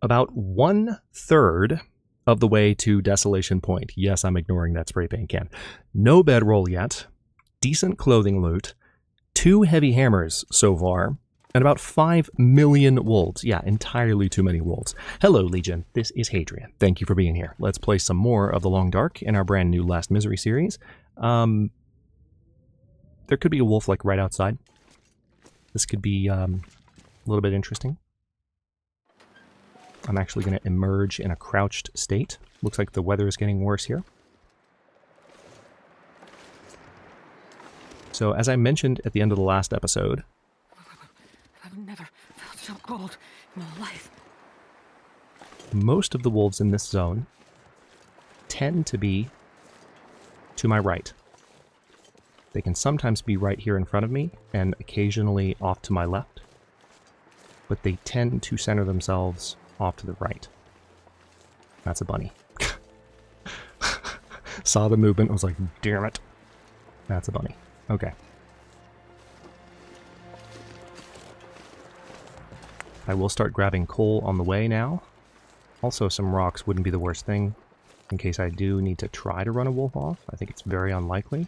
about 1/3 of the way to Desolation Point. Yes, I'm ignoring that spray paint can. No bedroll yet, decent clothing loot, 2 heavy hammers so far, and about 5 million wolves. Yeah, entirely too many wolves. Hello, Legion. This is Hadrian. Thank you for being here. Let's play some more of The Long Dark in our brand new Last Misery series. There could be a wolf, like, right outside. This could be a little bit interesting. I'm actually going to emerge in a crouched state. Looks like the weather is getting worse here. So, as I mentioned at the end of the last episode... I've never felt so cold in my life. Most of the wolves in this zone tend to be to my right. They can sometimes be right here in front of me, and occasionally off to my left. But they tend to center themselves off to the right. That's a bunny. Saw the movement, was like, damn it. That's a bunny. Okay. I will start grabbing coal on the way now. Also, some rocks wouldn't be the worst thing in case I do need to try to run a wolf off. I think it's very unlikely,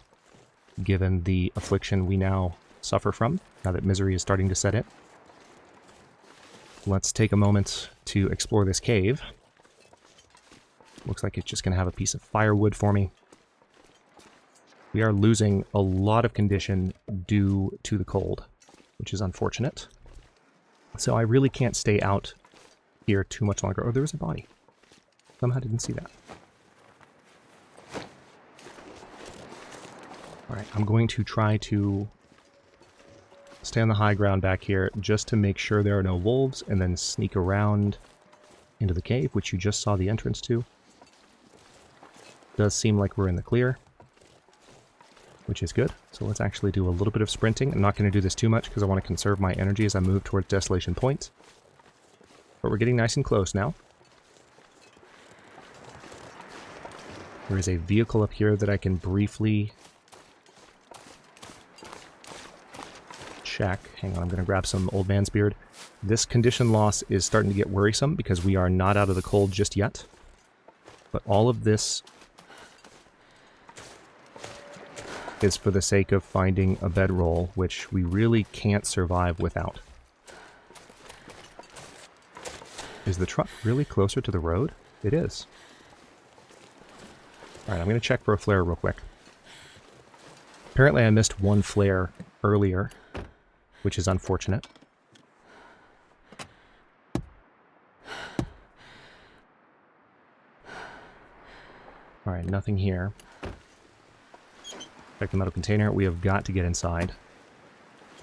given the affliction we now suffer from, now that misery is starting to set in. Let's take a moment to explore this cave. Looks like it's just going to have a piece of firewood for me. We are losing a lot of condition due to the cold, which is unfortunate. So I really can't stay out here too much longer. Oh, there was a body. Somehow didn't see that. Alright, I'm going to try to stay on the high ground back here just to make sure there are no wolves, and then sneak around into the cave, which you just saw the entrance to. Does seem like we're in the clear, which is good. So let's actually do a little bit of sprinting. I'm not going to do this too much because I want to conserve my energy as I move towards Desolation Point. But we're getting nice and close now. There is a vehicle up here that I can briefly check. Hang on, I'm going to grab some Old Man's Beard. This condition loss is starting to get worrisome because we are not out of the cold just yet. But all of this is for the sake of finding a bedroll, which we really can't survive without. Is the truck really closer to the road? It is. Alright, I'm going to check for a flare real quick. Apparently I missed one flare earlier, which is unfortunate. Alright, nothing here. Check the metal container. We have got to get inside.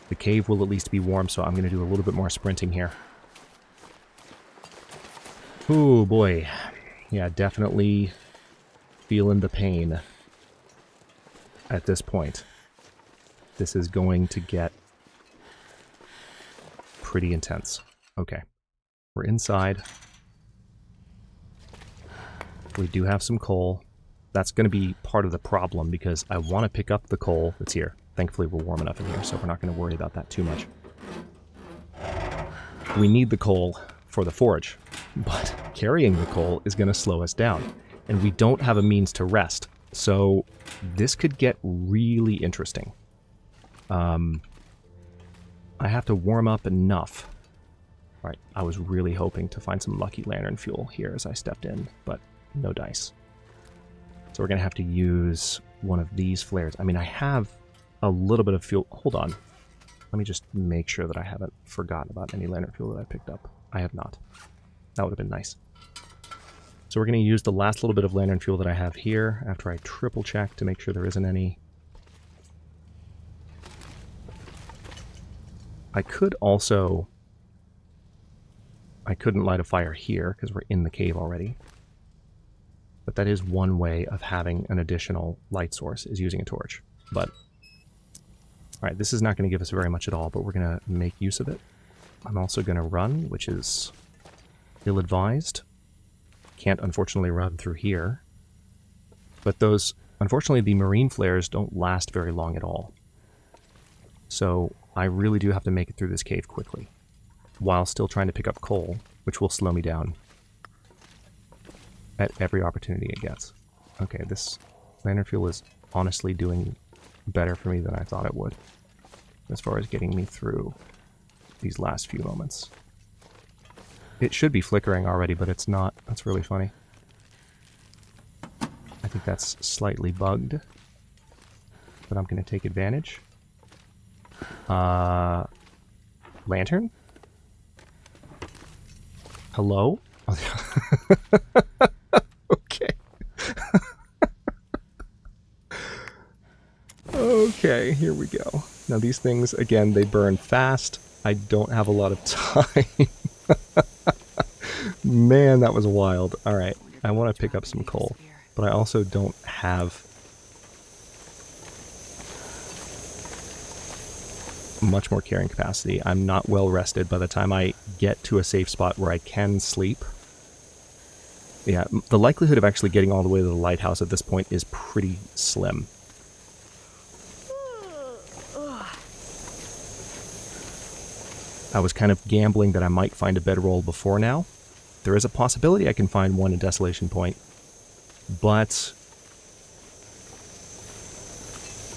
The cave will at least be warm, so I'm going to do a little bit more sprinting here. Ooh, boy. Yeah, definitely feeling the pain at this point. This is going to get pretty intense. Okay. We're inside. We do have some coal. That's going to be part of the problem because I want to pick up the coal that's here. Thankfully, we're warm enough in here, so we're not going to worry about that too much. We need the coal for the forge, but carrying the coal is going to slow us down, and we don't have a means to rest, so this could get really interesting. I have to warm up enough. All right, I was really hoping to find some lucky lantern fuel here as I stepped in, but no dice. So we're going to have to use one of these flares. I mean, I have a little bit of fuel. Hold on. Let me just make sure that I haven't forgotten about any lantern fuel that I picked up. I have not. That would have been nice. So we're going to use the last little bit of lantern fuel that I have here after I triple check to make sure there isn't any. I could also... I couldn't light a fire here because we're in the cave already. But that is one way of having an additional light source, is using a torch. But, alright, this is not going to give us very much at all, but we're going to make use of it. I'm also going to run, which is ill-advised. Can't, unfortunately, run through here. But those, unfortunately, the marine flares don't last very long at all. So, I really do have to make it through this cave quickly, while still trying to pick up coal, which will slow me down at every opportunity it gets. Okay, this lantern fuel is honestly doing better for me than I thought it would, as far as getting me through these last few moments. It should be flickering already, but it's not. That's really funny. I think that's slightly bugged, but I'm going to take advantage. Lantern? Hello? Okay. Okay, here we go. Now these things, again, they burn fast. I don't have a lot of time. Man, that was wild. Alright, I want to pick up some coal, but I also don't have much more carrying capacity. I'm not well rested by the time I get to a safe spot where I can sleep. Yeah, the likelihood of actually getting all the way to the lighthouse at this point is pretty slim. I was kind of gambling that I might find a bedroll before now. There is a possibility I can find one in Desolation Point, but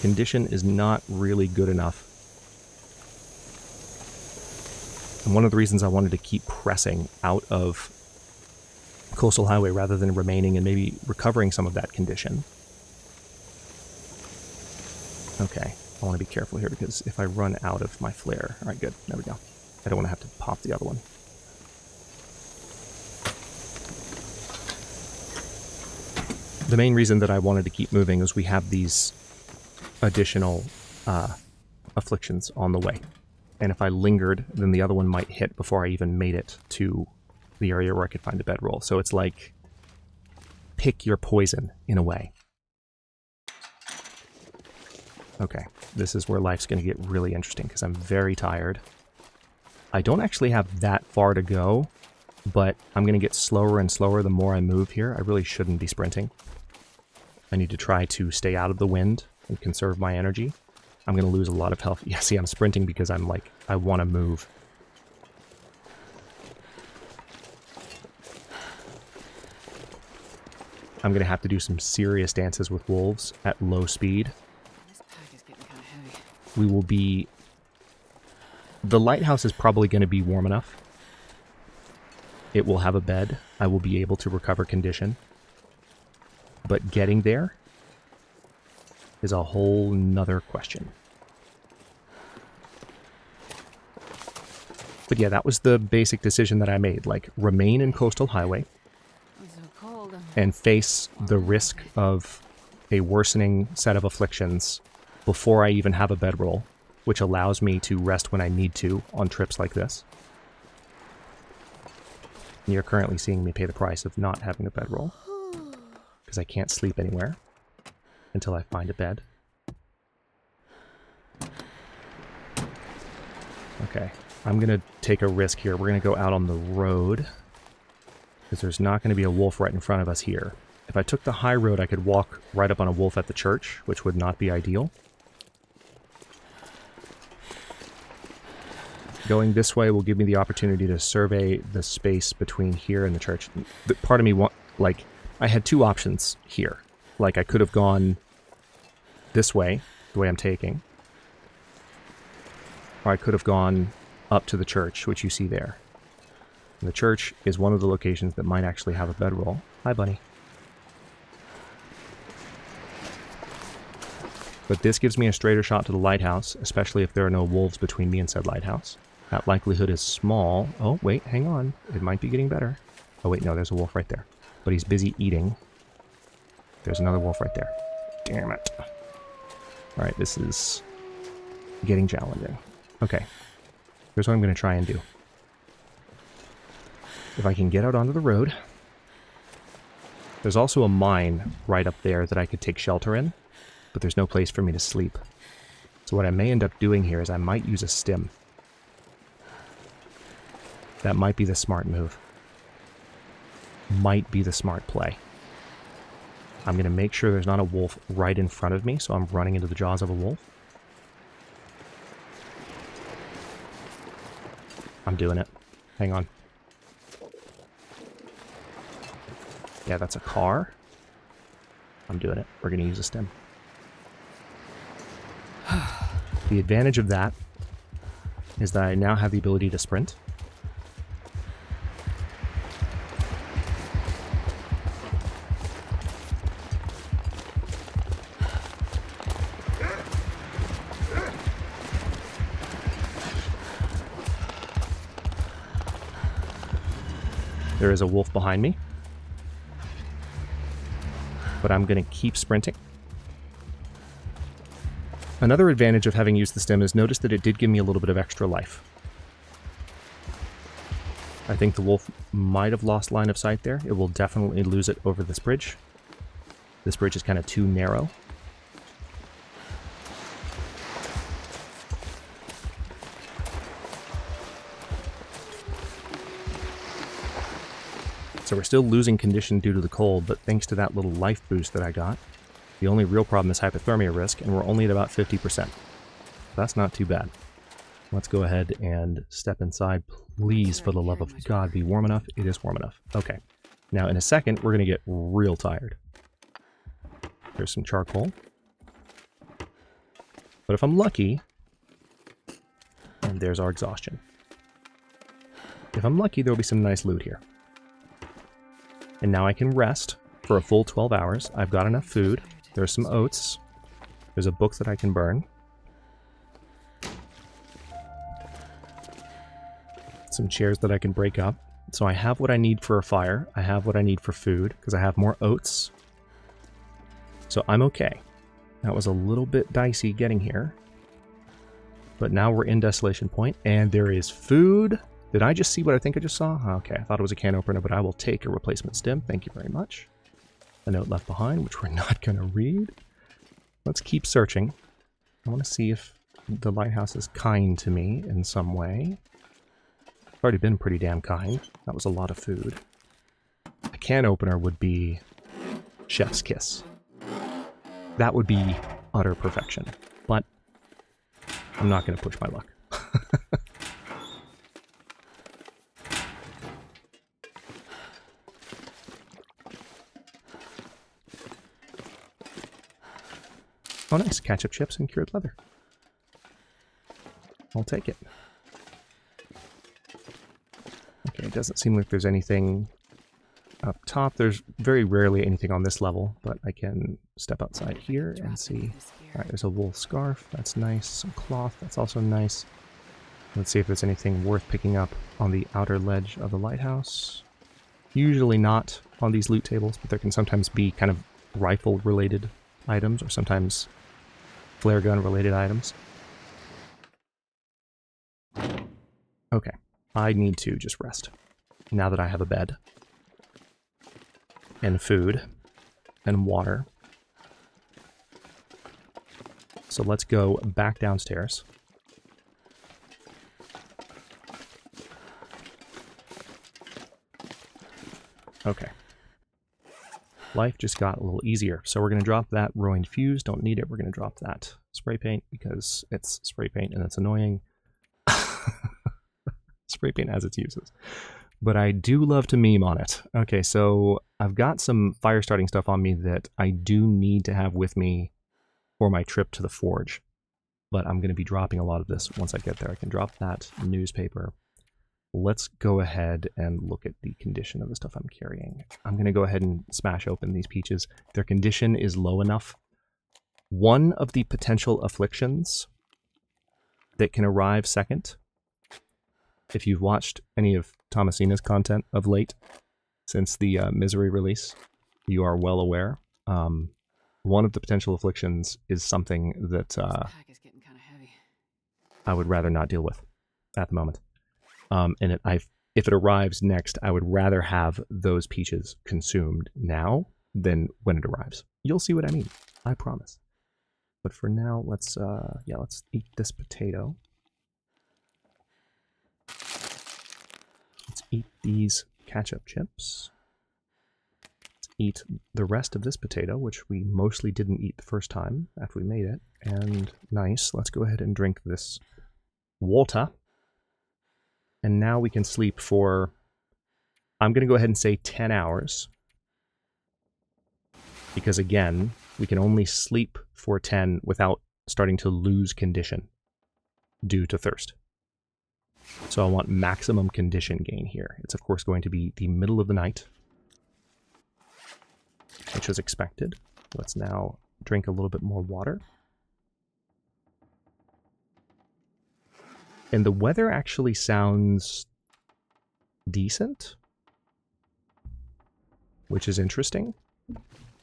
condition is not really good enough. And one of the reasons I wanted to keep pressing out of Coastal Highway rather than remaining and maybe recovering some of that condition. Okay, I want to be careful here because if I run out of my flare... Alright, good. There we go. I don't want to have to pop the other one. The main reason that I wanted to keep moving is we have these additional afflictions on the way. And if I lingered, then the other one might hit before I even made it to the area where I could find a bedroll. So it's like, pick your poison, in a way. Okay, this is where life's going to get really interesting, because I'm very tired. I don't actually have that far to go, but I'm going to get slower and slower the more I move here. I really shouldn't be sprinting. I need to try to stay out of the wind and conserve my energy. I'm going to lose a lot of health. Yeah, see, I'm sprinting because I'm like, I want to move. I'm going to have to do some serious dances with wolves at low speed. This pack is getting kind of heavy. We will be... The lighthouse is probably going to be warm enough. It will have a bed. I will be able to recover condition. But getting there is a whole nother question. But yeah, that was the basic decision that I made. Like, remain in Coastal Highway It's so cold. and face the risk of a worsening set of afflictions before I even have a bedroll, which allows me to rest when I need to on trips like this. And you're currently seeing me pay the price of not having a bedroll, because I can't sleep anywhere until I find a bed. Okay, I'm going to take a risk here. We're going to go out on the road, because there's not going to be a wolf right in front of us here. If I took the high road, I could walk right up on a wolf at the church, which would not be ideal. Going this way will give me the opportunity to survey the space between here and the church. Part of me, like, I had two options here. Like, I could have gone this way, the way I'm taking. Or I could have gone up to the church, which you see there. And the church is one of the locations that might actually have a bedroll. Hi, bunny. But this gives me a straighter shot to the lighthouse, especially if there are no wolves between me and said lighthouse. That likelihood is small. Oh, wait, hang on. It might be getting better. Oh, wait, no, there's a wolf right there. But he's busy eating. There's another wolf right there. Damn it. Alright, this is getting challenging. Okay. Here's what I'm going to try and do. If I can get out onto the road. There's also a mine right up there that I could take shelter in, but there's no place for me to sleep. So what I may end up doing here is I might use a stim. That might be the smart move. Might be the smart play. I'm going to make sure there's not a wolf right in front of me, so I'm running into the jaws of a wolf. I'm doing it. Hang on. Okay, that's a car. I'm doing it. We're going to use a stem. The advantage of that is that I now have the ability to sprint. There is a wolf behind me, but I'm going to keep sprinting. Another advantage of having used the stem is notice that it did give me a little bit of extra life. I think the wolf might have lost line of sight there. It will definitely lose it over this bridge. This bridge is kind of too narrow. So we're still losing condition due to the cold, but thanks to that little life boost that I got, the only real problem is hypothermia risk, and we're only at about 50%. That's not too bad. Let's go ahead and step inside. Please, for the love of God, be warm enough. It is warm enough. Okay. Now, in a second, we're going to get real tired. There's some charcoal. But if I'm lucky, and there's our exhaustion. If I'm lucky, there'll be some nice loot here. And now I can rest for a full 12 hours. I've got enough food. There's some oats. There's a book that I can burn. Some chairs that I can break up. So I have what I need for a fire. I have what I need for food, because I have more oats. So I'm okay. That was a little bit dicey getting here. But now we're in Desolation Point, and there is food. Did I just see what I think I just saw? Okay, I thought it was a can opener, but I will take a replacement stem. Thank you very much. A note left behind, which we're not going to read. Let's keep searching. I want to see if the lighthouse is kind to me in some way. It's already been pretty damn kind. That was a lot of food. A can opener would be chef's kiss. That would be utter perfection. But I'm not going to push my luck. Oh nice, ketchup chips and cured leather. I'll take it. Okay, it doesn't seem like there's anything up top. There's very rarely anything on this level, but I can step outside here and see. Alright, there's a wool scarf, that's nice. Some cloth, that's also nice. Let's see if there's anything worth picking up on the outer ledge of the lighthouse. Usually not on these loot tables, but there can sometimes be kind of rifle-related items, or sometimes flare gun related items. Okay, I need to just rest now that I have a bed and food and water. So let's go back downstairs. Okay. Life just got a little easier. So we're going to drop that ruined fuse. Don't need it. We're going to drop that spray paint because it's spray paint and it's annoying. Spray paint has its uses. But I do love to meme on it. Okay, so I've got some fire starting stuff on me that I do need to have with me for my trip to the forge. But I'm going to be dropping a lot of this once I get there. I can drop that newspaper. Let's go ahead and look at the condition of the stuff I'm carrying. I'm going to go ahead and smash open these peaches. Their condition is low enough. One of the potential afflictions that can arrive second, if you've watched any of Thomasina's content of late, since the Misery release, you are well aware. One of the potential afflictions is something that I would rather not deal with at the moment. And if it arrives next, I would rather have those peaches consumed now than when it arrives. You'll see what I mean. I promise. But for now, let's eat this potato. Let's eat these ketchup chips. Let's eat the rest of this potato, which we mostly didn't eat the first time after we made it. And nice. Let's go ahead and drink this water. And now we can sleep for, I'm going to go ahead and say 10 hours. Because again, we can only sleep for 10 without starting to lose condition due to thirst. So I want maximum condition gain here. It's of course going to be the middle of the night, which is expected. Let's now drink a little bit more water. And the weather actually sounds decent, which is interesting.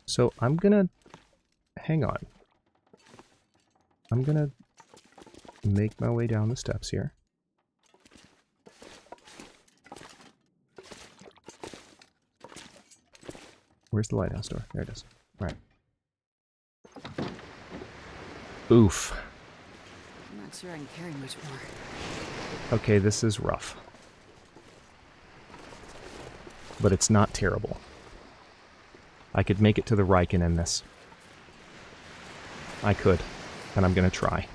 So I'm gonna, hang on. I'm gonna make my way down the steps here. Where's the lighthouse door? There it is. All right. Oof. I'm not sure I can carry much more. Okay, this is rough. But it's not terrible. I could make it to the Riken in this. I could. And I'm going to try.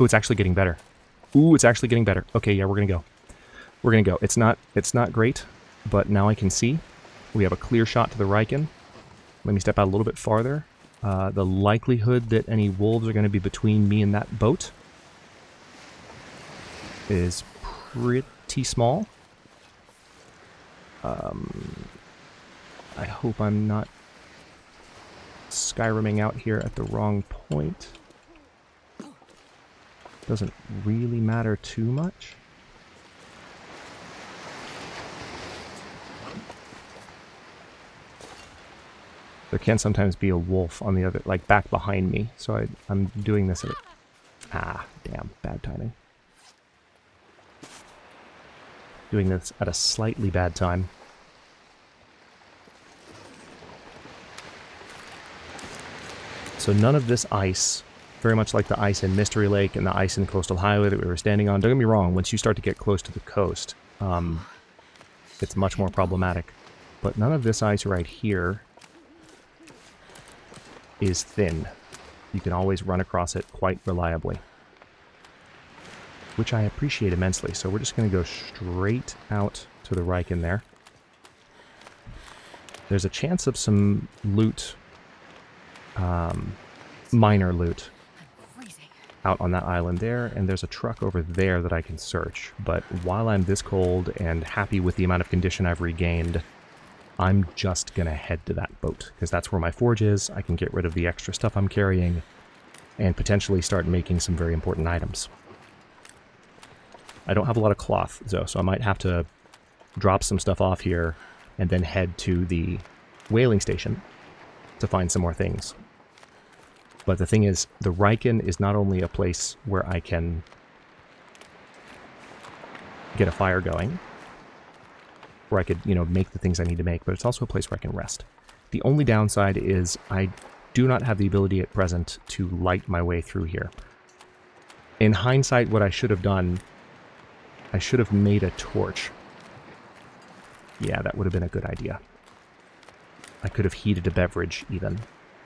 Ooh, it's actually getting better. Ooh, it's actually getting better. Okay, yeah, we're going to go. We're going to go. It's not great, but now I can see. We have a clear shot to the Riken. Let me step out a little bit farther. The likelihood that any wolves are going to be between me and that boat is pretty small. I hope I'm not Skyriming out here at the wrong point. Doesn't really matter too much. There can sometimes be a wolf on the other, like back behind me. So I'm doing this at a... Ah, damn, bad timing. Doing this at a slightly bad time. So none of this ice, very much like the ice in Mystery Lake and the ice in Coastal Highway that we were standing on. Don't get me wrong, once you start to get close to the coast, it's much more problematic. But none of this ice right here is thin. You can always run across it quite reliably, which I appreciate immensely. So we're just going to go straight out to the Riken there. There's a chance of some loot, minor loot, out on that island there, and there's a truck over there that I can search. But while I'm this cold and happy with the amount of condition I've regained, I'm just going to head to that boat, because that's where my forge is. I can get rid of the extra stuff I'm carrying, and potentially start making some very important items. I don't have a lot of cloth, though, so I might have to drop some stuff off here, and then head to the whaling station to find some more things. But the thing is, the Riken is not only a place where I can get a fire going, where I could, you know, make the things I need to make, but it's also a place where I can rest. The only downside is I do not have the ability at present to light my way through here. In hindsight, what I should have done, I should have made a torch. Yeah, that would have been a good idea. I could have heated a beverage, even.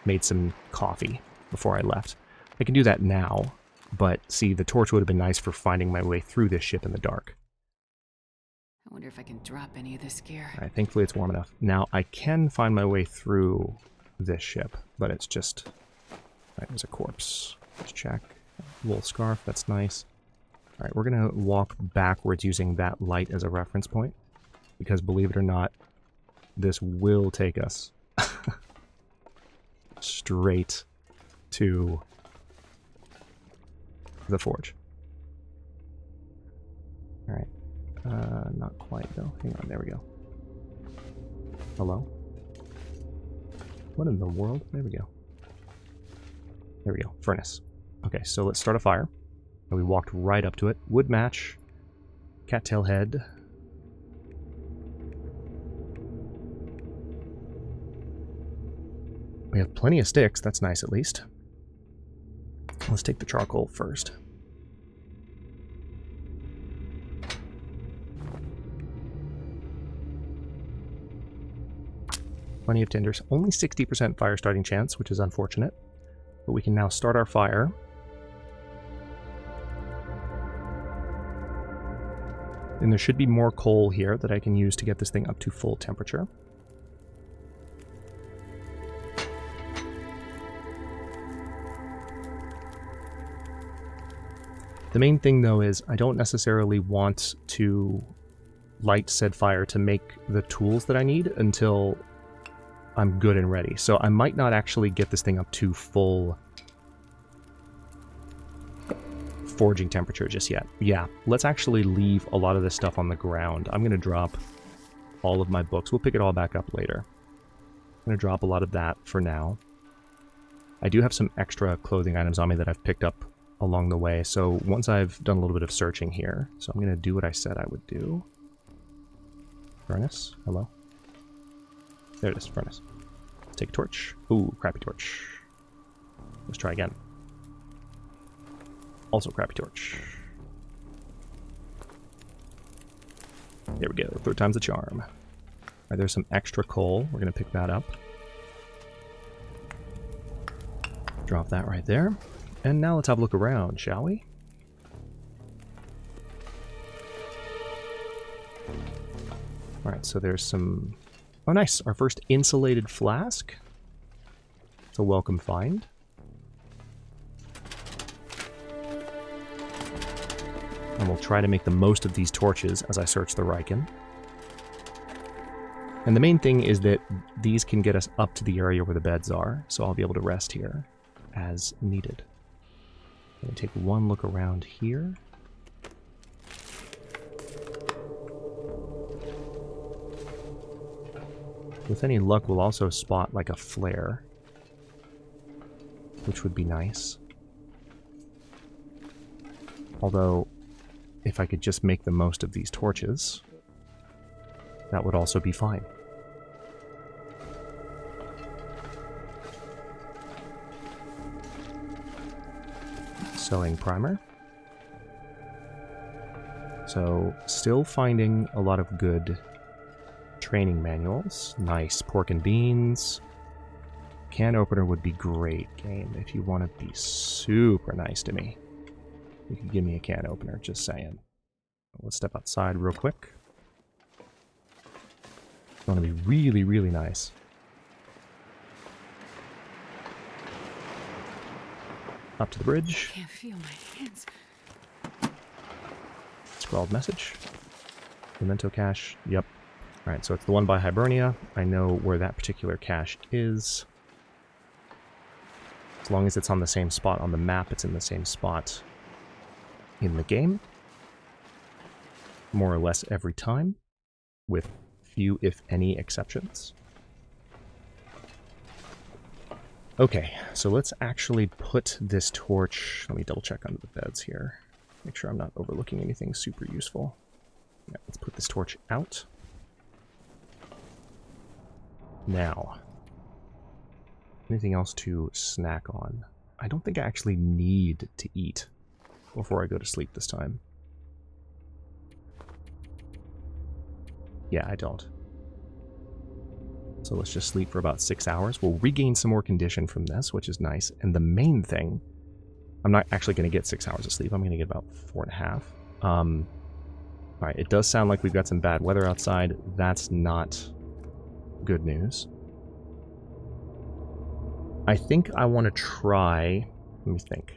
Made some coffee before I left. I can do that now, but see, the torch would have been nice for finding my way through this ship in the dark. I wonder if I can drop any of this gear. Alright, thankfully it's warm enough. Now, I can find my way through this ship, but it's just... Alright, there's a corpse. Let's check. Wool scarf, that's nice. Alright, we're going to walk backwards using that light as a reference point, because believe it or not, this will take us straight to the forge. Alright. Not quite, though. Hang on, there we go. Hello? What in the world? There we go. There we go. Furnace. Okay, so let's start a fire. And we walked right up to it. Wood match. Cattail head. We have plenty of sticks. That's nice, at least. Let's take the charcoal first. Plenty of tinders. Only 60% fire starting chance, which is unfortunate. But we can now start our fire. And there should be more coal here that I can use to get this thing up to full temperature. The main thing, though, is I don't necessarily want to light said fire to make the tools that I need until I'm good and ready. So I might not actually get this thing up to full forging temperature just yet. Yeah, let's actually leave a lot of this stuff on the ground. I'm going to drop all of my books. We'll pick it all back up later. I'm going to drop a lot of that for now. I do have some extra clothing items on me that I've picked up along the way. So once I've done a little bit of searching here, so I'm going to do what I said I would do. Furnace, hello. There it is, furnace. Let's take a torch. Ooh, crappy torch. Let's try again. Also crappy torch. There we go, third time's the charm. Alright, there's some extra coal. We're going to pick that up. Drop that right there. And now let's have a look around, shall we? Alright, so there's some... Oh, nice! Our first insulated flask. It's a welcome find. And we'll try to make the most of these torches as I search the Riken. And the main thing is that these can get us up to the area where the beds are, so I'll be able to rest here as needed. I'm going to take one look around here. With any luck, we'll also spot like a flare, which would be nice. Although, if I could just make the most of these torches, that would also be fine. Sewing primer. So, still finding a lot of good training manuals. Nice. Pork and beans. Can opener would be great, game, if you want to be super nice to me. You can give me a can opener, just saying. Let's step outside real quick. I want to be really, really nice. Up to the bridge. I can't feel my hands. Scrawled message. Memento cache. Yep. Alright, so it's the one by Hibernia. I know where that particular cache is. As long as it's on the same spot on the map, it's in the same spot in the game. More or less every time, with few, if any, exceptions. Okay, so let's actually put this torch... Let me double check under the beds here. Make sure I'm not overlooking anything super useful. Yeah, let's put this torch out. Now, anything else to snack on? I don't think I actually need to eat before I go to sleep this time. Yeah, I don't. So let's just sleep for about 6 hours. We'll regain some more condition from this, which is nice. And the main thing, I'm not actually going to get 6 hours of sleep. I'm going to get about 4.5. Alright, it does sound like we've got some bad weather outside. That's not good news. I think I want to try... Let me think.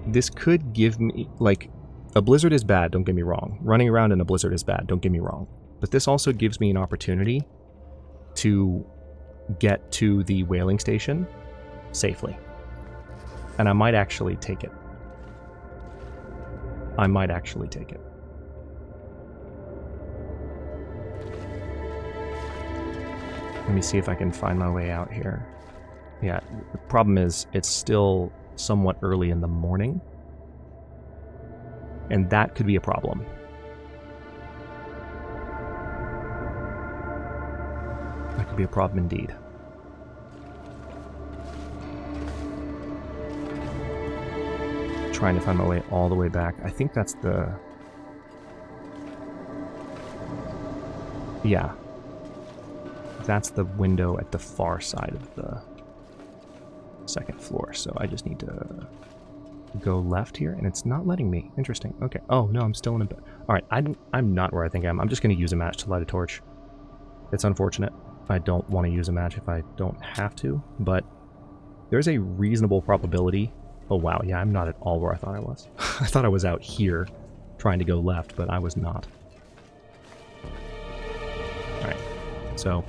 This could give me, like, a blizzard is bad, don't get me wrong. Running around in a blizzard is bad, don't get me wrong. But this also gives me an opportunity to get to the whaling station safely. And I might actually take it. I might actually take it. Let me see if I can find my way out here. Yeah, the problem is it's still somewhat early in the morning. And that could be a problem. That could be a problem indeed. Trying to find my way all the way back. I think that's the... Yeah. That's the window at the far side of the second floor. So I just need to go left here, and it's not letting me. Interesting. Okay. Oh, no, I'm still in a bed. Alright, I'm not where I think I am. I'm just going to use a match to light a torch. It's unfortunate. I don't want to use a match if I don't have to, but there's a reasonable probability. Oh wow, yeah, I'm not at all where I thought I was. I thought I was out here trying to go left, but I was not. Alright, so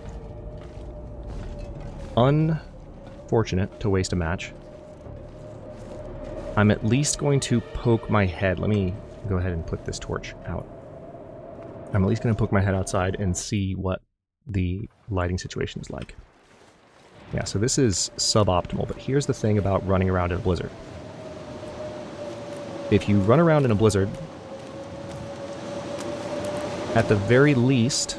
unfortunate to waste a match. I'm at least going to poke my head. Let me go ahead and put this torch out. I'm at least going to poke my head outside and see what the lighting situation is like. Yeah, so this is suboptimal, but here's the thing about running around in a blizzard. If you run around in a blizzard, at the very least,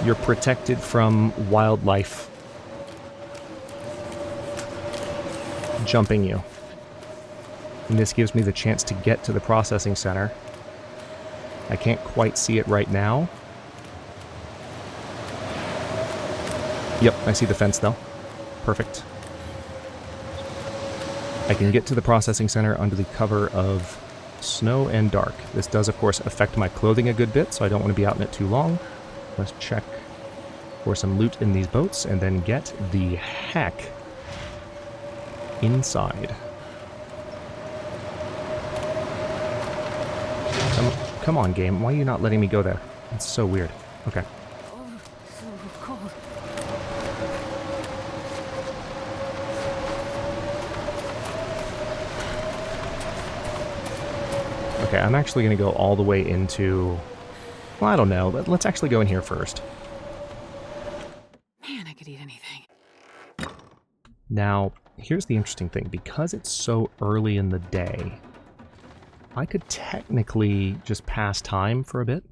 you're protected from wildlife jumping you. And this gives me the chance to get to the processing center. I can't quite see it right now. Yep, I see the fence though. Perfect. I can get to the processing center under the cover of snow and dark. This does, of course, affect my clothing a good bit, so I don't want to be out in it too long. Let's check for some loot in these boats and then get the heck inside. Come on, game. Why are you not letting me go there? It's so weird. Okay. Oh, so cold. Okay, I'm actually going to go all the way into... Well, I don't know. Let's actually go in here first. Man, I could eat anything. Now, here's the interesting thing. Because it's so early in the day, I could technically just pass time for a bit.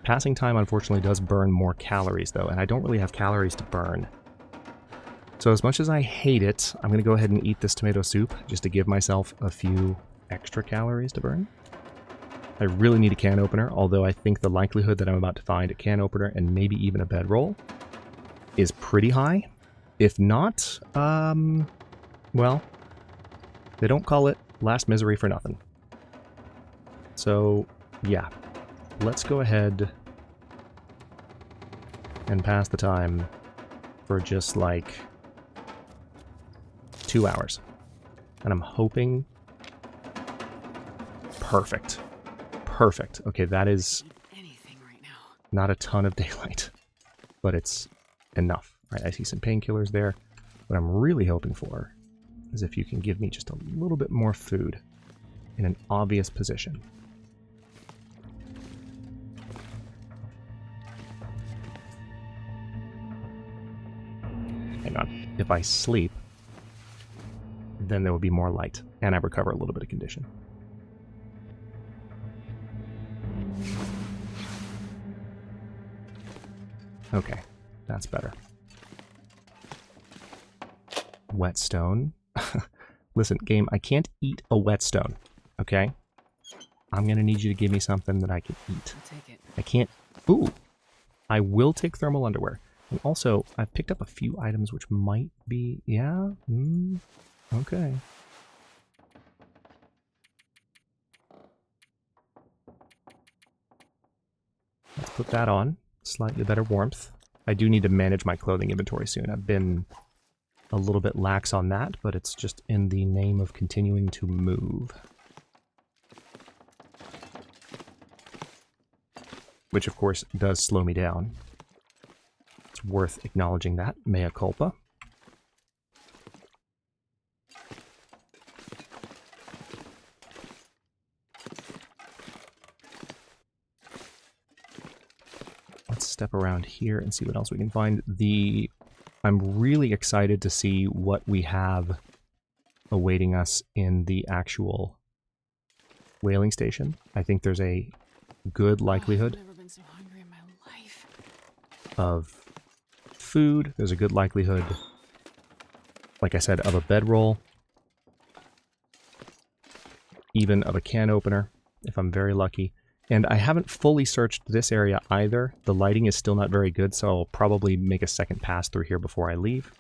Passing time, unfortunately, does burn more calories, though, and I don't really have calories to burn. So as much as I hate it, I'm going to go ahead and eat this tomato soup just to give myself a few extra calories to burn. I really need a can opener, although I think the likelihood that I'm about to find a can opener and maybe even a bedroll is pretty high. If not, well, they don't call it last misery for nothing. So, yeah, let's go ahead and pass the time for just like 2 hours. And I'm hoping... Perfect. Perfect. Okay, that is Anything right now. not a ton of daylight, but it's enough. All right, I see some painkillers there. What I'm really hoping for is if you can give me just a little bit more food in an obvious position. Hang on. If I sleep, then there will be more light, and I recover a little bit of condition. Okay, that's better. Whetstone. Listen, game, I can't eat a whetstone, okay? I'm gonna need you to give me something that I can eat. I'll take it. I can't... Ooh! I will take thermal underwear. And also, I've picked up a few items which might be... Yeah? Okay. Let's put that on. Slightly better warmth. I do need to manage my clothing inventory soon. I've been a little bit lax on that, but it's just in the name of continuing to move. Which, of course, does slow me down. It's worth acknowledging that. Mea culpa. Let's step around here and see what else we can find. I'm really excited to see what we have awaiting us in the actual whaling station. I think there's a good likelihood I've never been so hungry in my life. of food. There's a good likelihood, like I said, of a bedroll. Even of a can opener, if I'm very lucky. And I haven't fully searched this area either. The lighting is still not very good, so I'll probably make a second pass through here before I leave.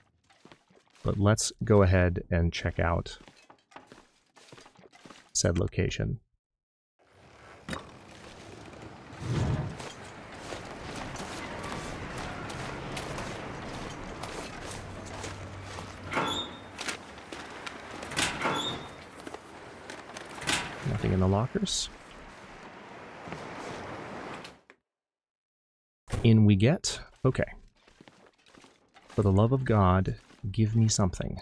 But let's go ahead and check out said location. Nothing in the lockers. In we get. Okay. For the love of God, give me something.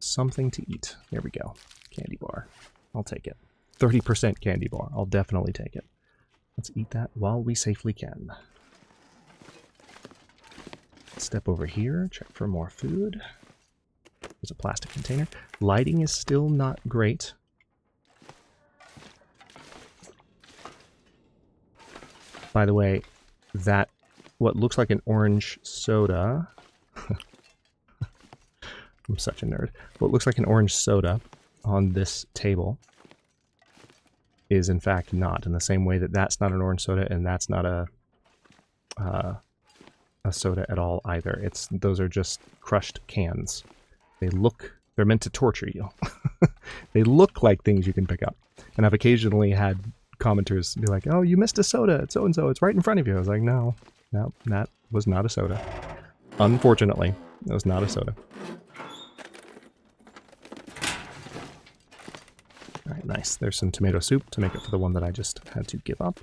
Something to eat. There we go. Candy bar. I'll take it. 30% candy bar. I'll definitely take it. Let's eat that while we safely can. Step over here, check for more food. There's a plastic container. Lighting is still not great. By the way, that what looks like an orange soda... I'm such a nerd. What looks like an orange soda on this table is in fact not, in the same way that that's not an orange soda and that's not a soda at all either. Those are just crushed cans. They're meant to torture you. They look like things you can pick up. And I've occasionally had commenters be like, oh, you missed a soda, it's so-and-so, it's right in front of you. I was like, no, that was not a soda. Unfortunately, that was not a soda. Alright, nice. There's some tomato soup to make up for the one that I just had to give up.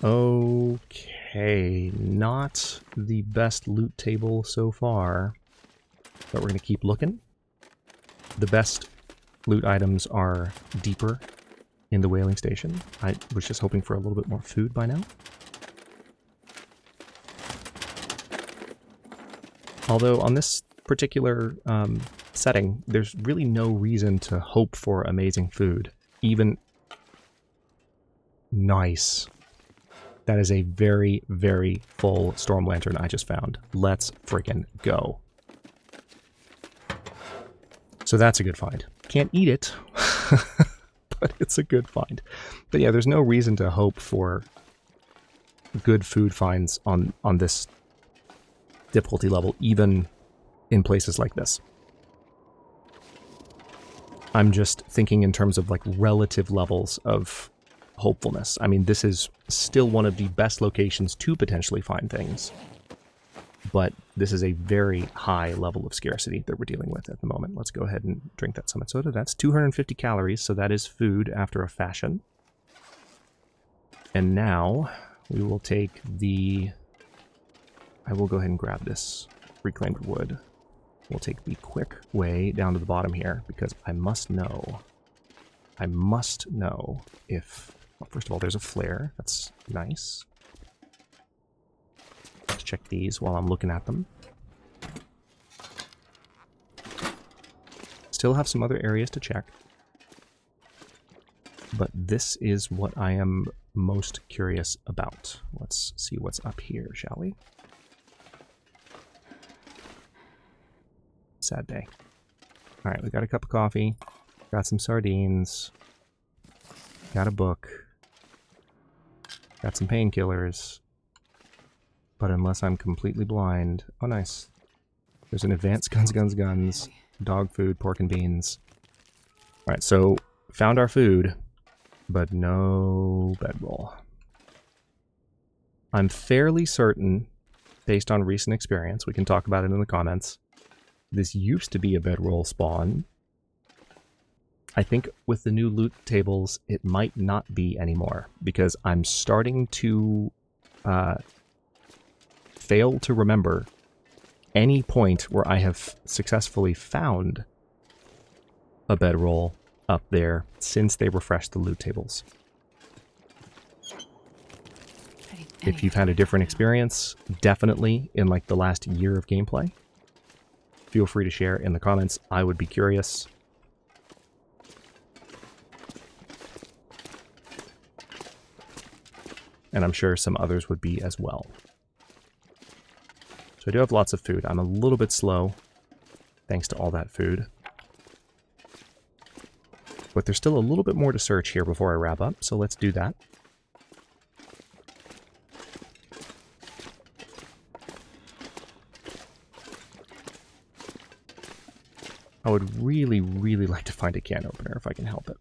Okay, not the best loot table so far, but we're going to keep looking. The best loot items are deeper in the whaling station. I was just hoping for a little bit more food by now. Although on this particular setting, there's really no reason to hope for amazing food. Even... Nice. That is a very, very full storm lantern I just found. Let's freaking go. So that's a good find. Can't eat it, but it's a good find. But yeah, there's no reason to hope for good food finds on this difficulty level, even in places like this. I'm just thinking in terms of like relative levels of hopefulness. I mean, this is still one of the best locations to potentially find things, but this is a very high level of scarcity that we're dealing with at the moment. Let's go ahead and drink that summit soda. That's 250 calories, so that is food after a fashion. And now we will take the... I will go ahead and grab this reclaimed wood. We'll take the quick way down to the bottom here, because I must know if... Well, first of all, there's a flare. That's nice. Let's check these while I'm looking at them. Still have some other areas to check. But this is what I am most curious about. Let's see what's up here, shall we? Sad day. Alright, we got a cup of coffee. Got some sardines. Got a book. Got some painkillers. But unless I'm completely blind... Oh, nice. There's an advanced guns, dog food, pork and beans. Alright, so found our food, but no bedroll. I'm fairly certain, based on recent experience, we can talk about it in the comments, this used to be a bedroll spawn. I think with the new loot tables, it might not be anymore, because I'm starting to fail to remember any point where I have successfully found a bedroll up there since they refreshed the loot tables. If you've had a different experience, definitely in like the last year of gameplay, feel free to share in the comments. I would be curious. And I'm sure some others would be as well. So I do have lots of food. I'm a little bit slow, thanks to all that food. But there's still a little bit more to search here before I wrap up, so let's do that. I would really, really like to find a can opener if I can help it.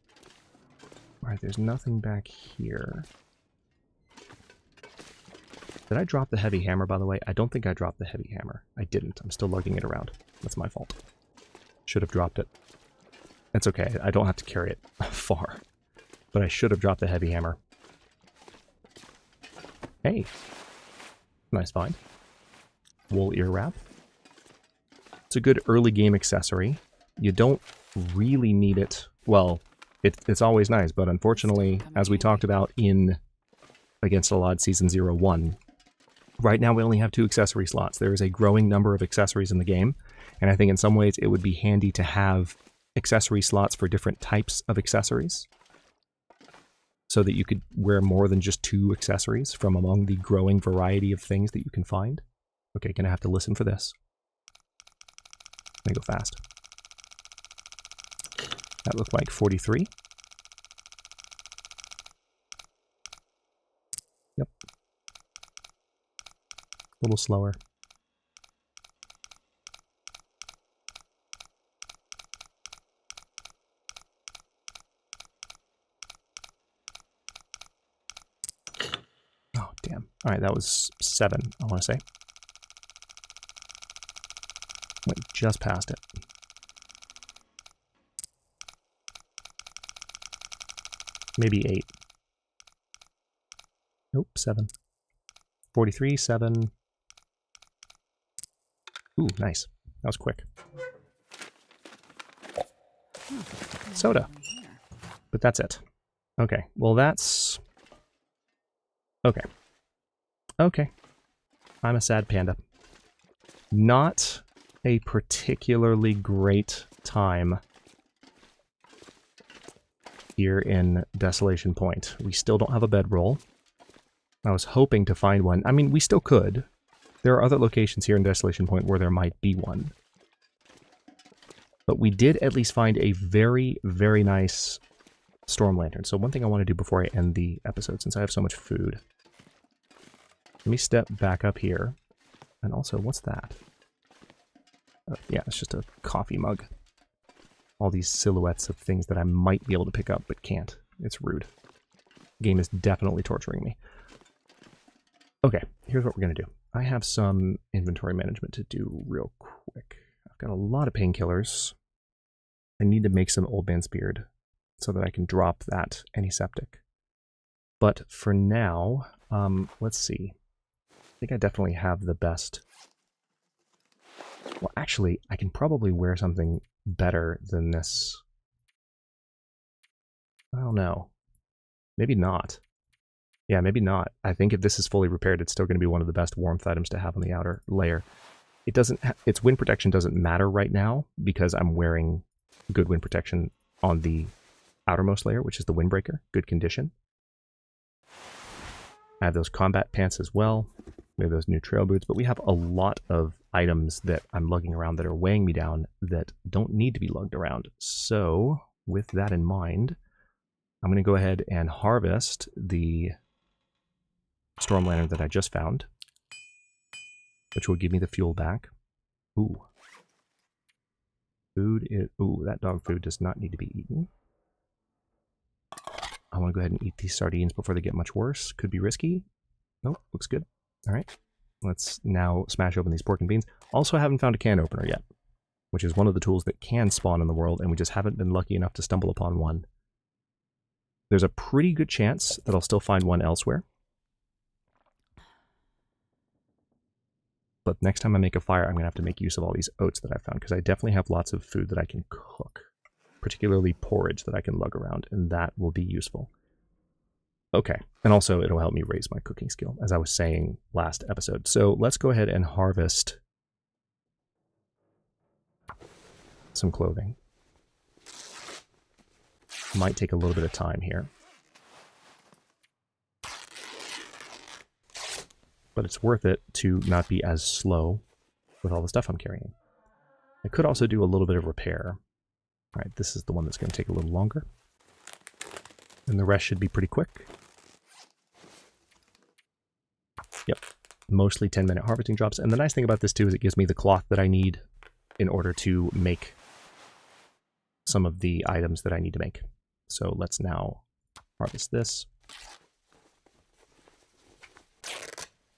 Alright, there's nothing back here. Did I drop the heavy hammer, by the way? I don't think I dropped the heavy hammer. I didn't. I'm still lugging it around. That's my fault. Should have dropped it. It's okay. I don't have to carry it far. But I should have dropped the heavy hammer. Hey. Nice find. Wool ear wrap. It's a good early game accessory. You don't really need it. Well, it's always nice, but unfortunately, as we talked about in Against All Odds Season 01, right now we only have 2 accessory slots. There is a growing number of accessories in the game, and I think in some ways it would be handy to have accessory slots for different types of accessories, so that you could wear more than just 2 accessories from among the growing variety of things that you can find. Okay, gonna have to listen for this. Let me go fast. That looked like 43. Yep. A little slower. Oh, damn. All right, that was 7, I want to say. Went just past it. Maybe 8. Nope, 7. 43, 7. Ooh, nice. That was quick. Soda. But that's it. Okay, well that's... Okay. Okay. I'm a sad panda. Not a particularly great time here in Desolation Point. We still don't have a bedroll. I was hoping to find one. I mean, we still could. There are other locations here in Desolation Point where there might be one. But we did at least find a very, very nice storm lantern. So one thing I want to do before I end the episode, since I have so much food. Let me step back up here. And also, what's that? Yeah, it's just a coffee mug. All these silhouettes of things that I might be able to pick up, but can't. It's rude. The game is definitely torturing me. Okay, here's what we're going to do. I have some inventory management to do real quick. I've got a lot of painkillers. I need to make some Old Man's Beard so that I can drop that antiseptic. But for now, let's see. I think I definitely have the best. Well, actually, I can probably wear something better than this. I don't know. Maybe not. Yeah, maybe not. I think if this is fully repaired, it's still going to be one of the best warmth items to have on the outer layer. It doesn't. Its wind protection doesn't matter right now because I'm wearing good wind protection on the outermost layer, which is the windbreaker. Good condition. I have those combat pants as well. We have those new trail boots, but we have a lot of items that I'm lugging around that are weighing me down that don't need to be lugged around. So, with that in mind, I'm going to go ahead and harvest the storm lantern that I just found, which will give me the fuel back. Ooh. Food is... Ooh, that dog food does not need to be eaten. I want to go ahead and eat these sardines before they get much worse. Could be risky. Nope, looks good. All right. Let's now smash open these pork and beans. Also, I haven't found a can opener yet, which is one of the tools that can spawn in the world, and we just haven't been lucky enough to stumble upon one. There's a pretty good chance that I'll still find one elsewhere. But next time I make a fire, I'm going to have to make use of all these oats that I found, because I definitely have lots of food that I can cook, particularly porridge that I can lug around, and that will be useful. Okay, and also it'll help me raise my cooking skill, as I was saying last episode. So let's go ahead and harvest some clothing. Might take a little bit of time here. But it's worth it to not be as slow with all the stuff I'm carrying. I could also do a little bit of repair. All right, this is the one that's going to take a little longer. And the rest should be pretty quick. Yep, mostly 10-minute harvesting jobs. And the nice thing about this too is it gives me the cloth that I need in order to make some of the items that I need to make. So let's now harvest this.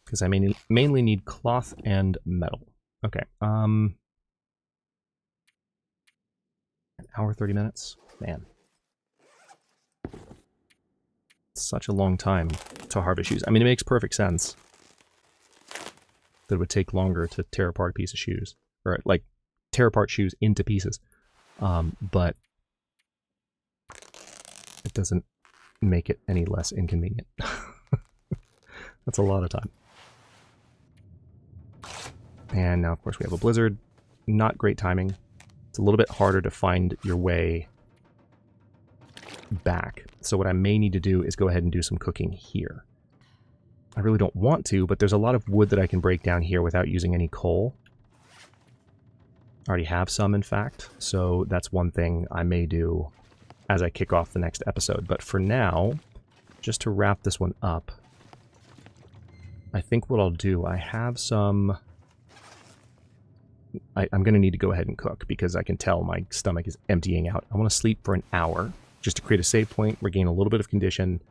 because I mainly need cloth and metal. Okay. An hour, 30 minutes? Man. Such a long time to harvest shoes. I mean, it makes perfect sense that it would take longer to tear apart a piece of shoes. Or, like, tear apart shoes into pieces. But it doesn't make it any less inconvenient. That's a lot of time. And now, of course, we have a blizzard. Not great timing. It's a little bit harder to find your way back. So what I may need to do is go ahead and do some cooking here. I really don't want to, but there's a lot of wood that I can break down here without using any coal. I already have some, in fact, so that's one thing I may do as I kick off the next episode. But for now, just to wrap this one up, I think what I'll do, I have some... I'm going to need to go ahead and cook, because I can tell my stomach is emptying out. I want to sleep for an hour, just to create a save point, regain a little bit of condition,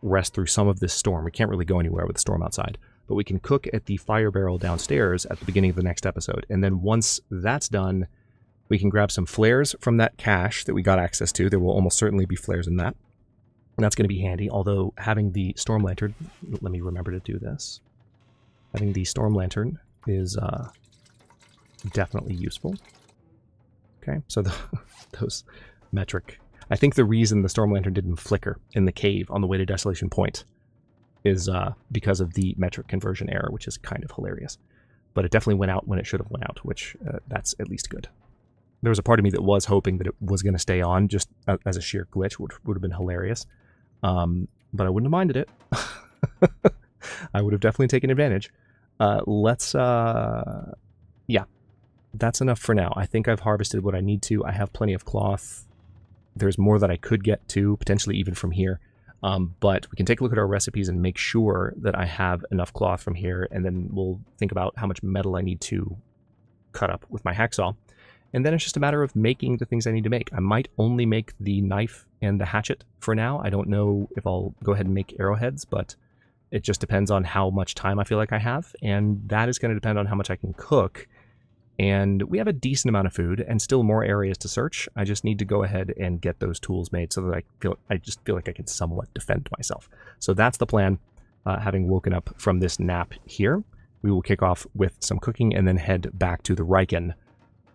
rest through some of this storm. We can't really go anywhere with the storm outside, but we can cook at the fire barrel downstairs at the beginning of the next episode. And then once that's done, we can grab some flares from that cache that we got access to. There will almost certainly be flares in that. And that's going to be handy, although having the storm lantern... Let me remember to do this. Having the storm lantern is definitely useful. Okay, so those metric... I think the reason the storm lantern didn't flicker in the cave on the way to Desolation Point is because of the metric conversion error, which is kind of hilarious. But it definitely went out when it should have went out, which that's at least good. There was a part of me that was hoping that it was going to stay on just as a sheer glitch, which would have been hilarious. But I wouldn't have minded it. I would have definitely taken advantage. Yeah, that's enough for now. I think I've harvested what I need to. I have plenty of cloth. There's more that I could get to, potentially even from here. But we can take a look at our recipes and make sure that I have enough cloth from here, and then we'll think about how much metal I need to cut up with my hacksaw. And then it's just a matter of making the things I need to make. I might only make the knife and the hatchet for now. I don't know if I'll go ahead and make arrowheads, but it just depends on how much time I feel like I have, and that is going to depend on how much I can cook. And we have a decent amount of food and still more areas to search. I just need to go ahead and get those tools made so that I just feel like I can somewhat defend myself. So that's the plan. Having woken up from this nap here, we will kick off with some cooking and then head back to the Riken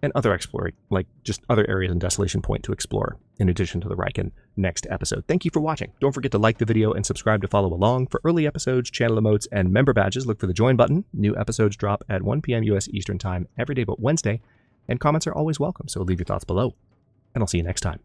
and other exploring, like just other areas in Desolation Point to explore in addition to the Riken next episode. Thank you for watching. Don't forget to like the video and subscribe to follow along. For early episodes, channel emotes, and member badges, look for the join button. New episodes drop at 1 p.m. US Eastern Time every day but Wednesday, and comments are always welcome, so leave your thoughts below, and I'll see you next time.